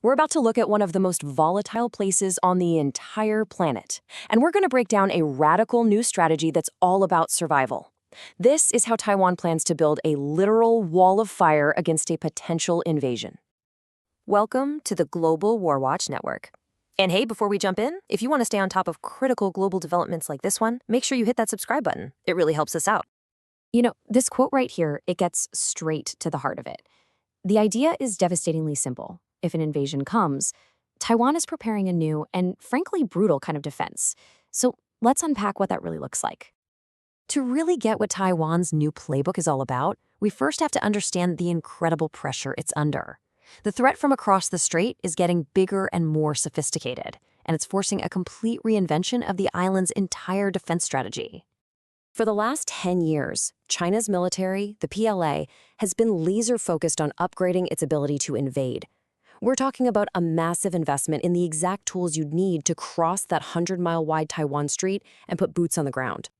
We're about to look at one of the most volatile places on the entire planet. And we're going to break down a radical new strategy that's all about survival. This is how Taiwan plans to build a literal wall of fire against a potential invasion. Welcome to the Global Warwatch Network. And hey, before we jump in, if you want to stay on top of critical global developments like this one, make sure you hit that subscribe button. It really helps us out. You know, this quote right here, it gets straight to the heart of it. The idea is devastatingly simple. If an invasion comes, Taiwan is preparing a new and frankly brutal kind of defense. So let's unpack what that really looks like. To really get what Taiwan's new playbook is all about, we first have to understand the incredible pressure it's under. The threat from across the strait is getting bigger and more sophisticated, and it's forcing a complete reinvention of the island's entire defense strategy. For the last 10 years, China's military, the PLA, has been laser-focused on upgrading its ability to invade. We're talking about a massive investment in the exact tools you'd need to cross that 100-mile-wide Taiwan Strait and put boots on the ground.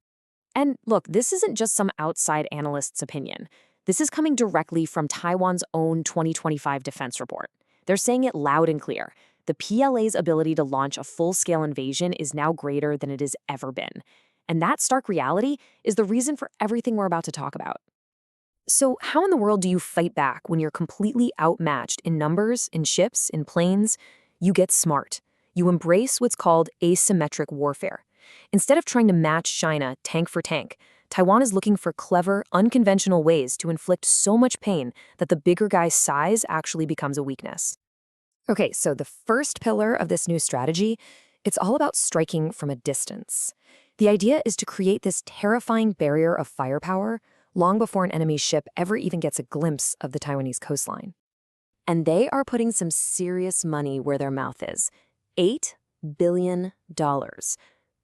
And look, this isn't just some outside analyst's opinion. This is coming directly from Taiwan's own 2025 defense report. They're saying it loud and clear. The PLA's ability to launch a full-scale invasion is now greater than it has ever been. And that stark reality is the reason for everything we're about to talk about. So how in the world do you fight back when you're completely outmatched in numbers, in ships, in planes? You get smart. You embrace what's called asymmetric warfare. Instead of trying to match China tank for tank, Taiwan is looking for clever, unconventional ways to inflict so much pain that the bigger guy's size actually becomes a weakness. Okay, so the first pillar of this new strategy, it's all about striking from a distance. The idea is to create this terrifying barrier of firepower long before an enemy's ship ever even gets a glimpse of the Taiwanese coastline. And they are putting some serious money where their mouth is. $8 billion.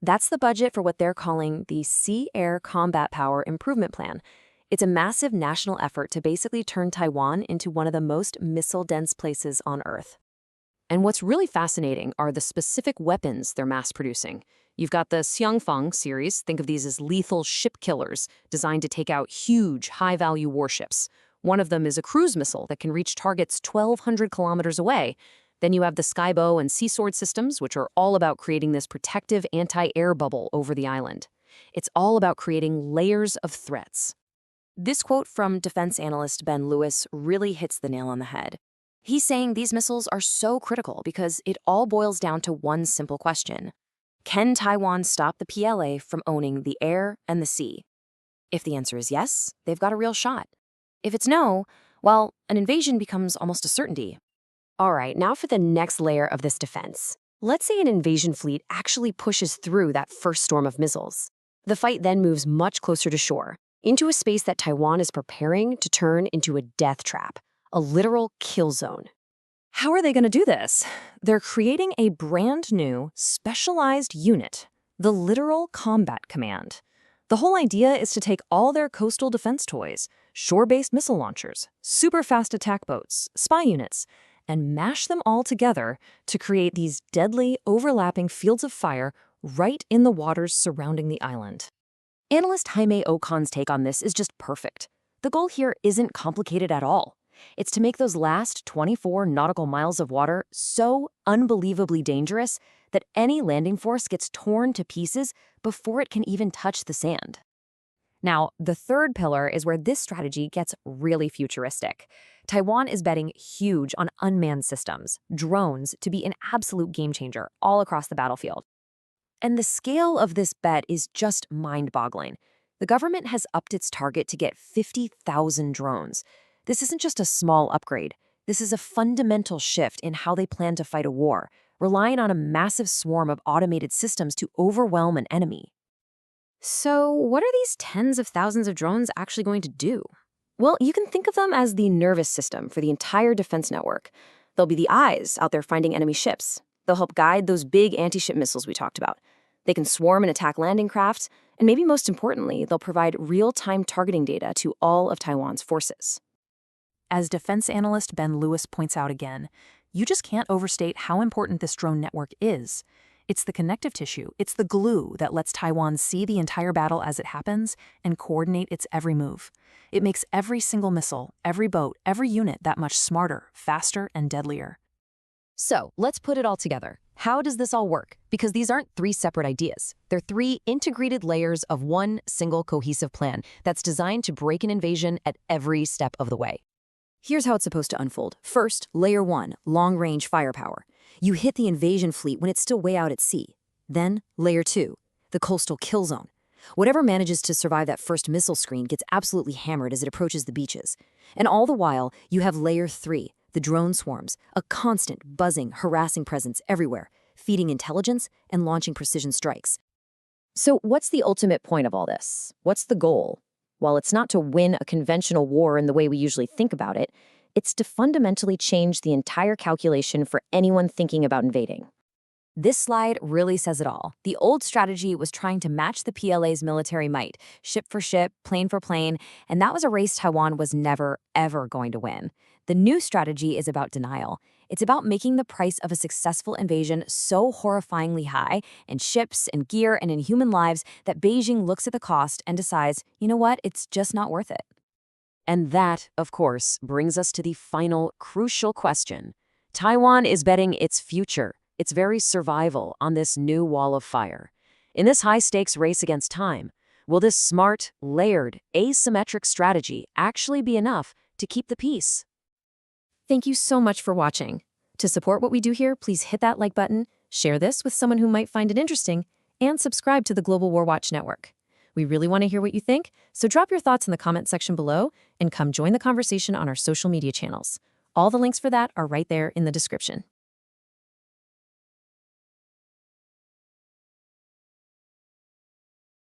That's the budget for what they're calling the Sea-Air Combat Power Improvement Plan. It's a massive national effort to basically turn Taiwan into one of the most missile-dense places on Earth. And what's really fascinating are the specific weapons they're mass-producing. You've got the Feng series, think of these as lethal ship killers, designed to take out huge, high-value warships. One of them is a cruise missile that can reach targets 1,200 kilometers away. Then you have the Skybow and Sea Sword systems, which are all about creating this protective anti-air bubble over the island. It's all about creating layers of threats. This quote from defense analyst Ben Lewis really hits the nail on the head. He's saying these missiles are so critical because it all boils down to one simple question. Can Taiwan stop the PLA from owning the air and the sea? If the answer is yes, they've got a real shot. If it's no, well, an invasion becomes almost a certainty. All right, now for the next layer of this defense. Let's say an invasion fleet actually pushes through that first storm of missiles. The fight then moves much closer to shore, into a space that Taiwan is preparing to turn into a death trap, a literal kill zone. How are they going to do this? They're creating a brand new, specialized unit, the Littoral Combat Command. The whole idea is to take all their coastal defense toys, shore-based missile launchers, super-fast attack boats, spy units, and mash them all together to create these deadly, overlapping fields of fire right in the waters surrounding the island. Analyst Jaime Ocon's take on this is just perfect. The goal here isn't complicated at all. It's to make those last 24 nautical miles of water so unbelievably dangerous that any landing force gets torn to pieces before it can even touch the sand. Now, the third pillar is where this strategy gets really futuristic. Taiwan is betting huge on unmanned systems, drones, to be an absolute game changer all across the battlefield. And the scale of this bet is just mind-boggling. The government has upped its target to get 50,000 drones. This isn't just a small upgrade. This is a fundamental shift in how they plan to fight a war, relying on a massive swarm of automated systems to overwhelm an enemy. So what are these tens of thousands of drones actually going to do? Well, you can think of them as the nervous system for the entire defense network. They'll be the eyes out there finding enemy ships. They'll help guide those big anti-ship missiles we talked about. They can swarm and attack landing crafts, and maybe most importantly, they'll provide real-time targeting data to all of Taiwan's forces. As defense analyst Ben Lewis points out again, you just can't overstate how important this drone network is. It's the connective tissue, it's the glue that lets Taiwan see the entire battle as it happens and coordinate its every move. It makes every single missile, every boat, every unit that much smarter, faster, and deadlier. So let's put it all together. How does this all work? Because these aren't three separate ideas. They're three integrated layers of one single cohesive plan that's designed to break an invasion at every step of the way. Here's how it's supposed to unfold. First, Layer 1, long-range firepower. You hit the invasion fleet when it's still way out at sea. Then, Layer 2, the coastal kill zone. Whatever manages to survive that first missile screen gets absolutely hammered as it approaches the beaches. And all the while, you have Layer 3, the drone swarms, a constant, buzzing, harassing presence everywhere, feeding intelligence and launching precision strikes. So what's the ultimate point of all this? What's the goal? Well, it's not to win a conventional war in the way we usually think about it. It's to fundamentally change the entire calculation for anyone thinking about invading. This slide really says it all. The old strategy was trying to match the PLA's military might, ship for ship, plane for plane, and that was a race Taiwan was never, ever going to win. The new strategy is about denial. It's about making the price of a successful invasion so horrifyingly high in ships and gear and in human lives that Beijing looks at the cost and decides, you know what, it's just not worth it. And that, of course, brings us to the final crucial question. Taiwan is betting its future, its very survival, on this new wall of fire. In this high-stakes race against time, will this smart, layered, asymmetric strategy actually be enough to keep the peace? Thank you so much for watching. To support what we do here, please hit that like button, share this with someone who might find it interesting, and subscribe to the Global Warwatch Network. We really want to hear what you think, so drop your thoughts in the comment section below and come join the conversation on our social media channels. All the links for that are right there in the description.